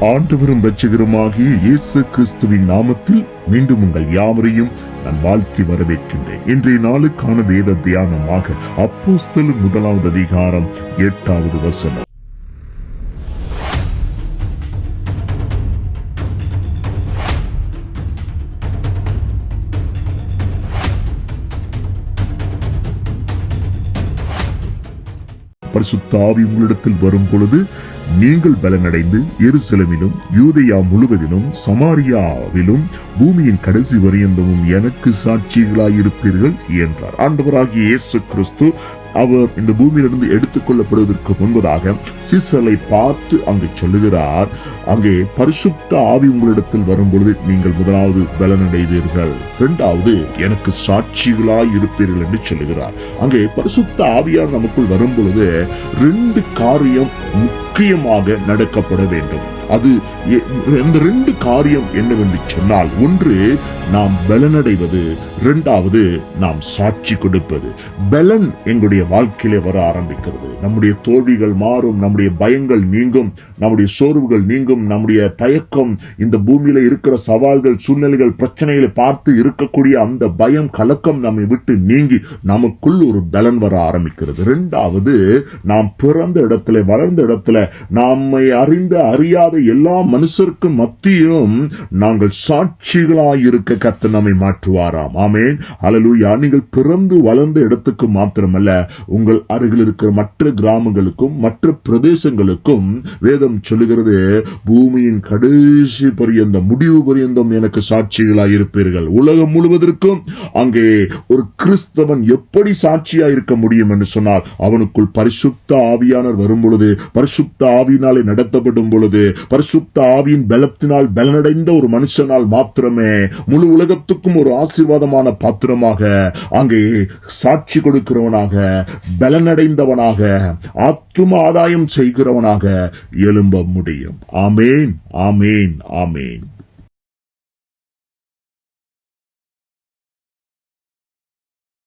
ஆண்டவரும் இரட்சகருமாகிய இயேசு கிறிஸ்துவின் நாமத்தில் மீண்டும் உங்கள் யாவரையும் நான் வாழ்த்தி வரவேற்கின்றேன். இன்றைய நாளுக்கான வேத தியானமாக அப்போஸ்தலர் 1 அதிகாரம் 8வது வசனம். பரிசுத்த ஆவி உங்களிடத்தில் வரும் பொழுது நீங்கள் பலனடைந்து எருசலேமிலும் யூதேயா முழுவதிலும் சமாரியாவிலும் பூமியின் கடைசி வரியந்தமும் எனக்கு சாட்சிகளாயிருப்பீர்கள் என்றார். ஆண்டவராகிய இயேசு கிறிஸ்து அவர் இந்த பூமியிலிருந்து எடுத்துக் கொள்ளப்படுவதற்கு முன்பதாக சீசரை பார்த்து அங்கு சொல்லுகிறார், அங்கே பரிசுத்த ஆவி உங்களிடத்தில் வரும்பொழுது நீங்கள் முதலாவது பலனடைவீர்கள், இரண்டாவது எனக்கு சாட்சிகளாய் இருப்பீர்கள் என்று சொல்லுகிறார். அங்கே பரிசுத்த ஆவியார் நமக்குள் வரும் பொழுது 2 காரியம் முக்கியமாக நடக்கப்பட வேண்டும். அது இந்த 2 காரியம் என்னவென்று சொன்னால், ஒன்று நாம் பலனடைவது, இரண்டாவது நாம் சாட்சி கொடுப்பது. பலன் எங்களுடைய வாழ்க்கையிலே வர ஆரம்பிக்கிறது. நம்முடைய தோல்விகள் மாறும், நம்முடைய பயங்கள் நீங்கும், நம்முடைய சோர்வுகள் நீங்கும், நம்முடைய தயக்கம், இந்த பூமியில இருக்கிற சவால்கள், சூழ்நிலைகள், பிரச்சனைகளை பார்த்து இருக்கக்கூடிய அந்த பயம், கலக்கம் நம்மை விட்டு நீங்கி நமக்குள் ஒரு பலன் வர ஆரம்பிக்கிறது. இரண்டாவது, நாம் பிறந்த இடத்துல, வளர்ந்த இடத்துல, நம்மை அறியாத எல்லா மனுஷருக்கும் மத்தியிலும் நாங்கள் சாட்சிகளாயிருக்க கர்த்தர் நம்மை மாற்றுவாராம். ஆமென், ஹல்லேலூயா. நீங்கள் பிறந்து வளர்ந்த இடத்துக்கு மாத்திரமல்ல, உங்கள் அருகில் இருக்கிற மற்ற கிராமங்களுக்கும் மற்ற பிரதேசங்களுக்கும் வேதம் சொல்லுகிறது, பூமியின் கடைசி பரியந்தம், முடிவு பரியந்தம் எனக்கு சாட்சிகளாயிருப்பீர்கள். உலகம் முழுவதற்கும் அங்கே ஒரு கிறிஸ்தவன் எப்படி சாட்சியாயிருக்க முடியும் என்று சொன்னால், அவனுக்குள் பரிசுத்த ஆவியானவர் வரும் பொழுது, பரிசுத்த ஆவியினாலே நடத்தப்படும் பொழுது, பரிசுத்த ஆவியின் பலத்தினால் பலனடைந்த ஒரு மனுஷனால் மாத்திரமே முழு உலகத்துக்கும் ஒரு ஆசீர்வாதமான பாத்திரமாக, அங்கே சாட்சி கொடுக்கிறவனாக, பலனடைந்தவனாக, ஆத்தும ஆதாயம் செய்கிறவனாக எழும்ப முடியும். ஆமேன், ஆமேன், ஆமேன்.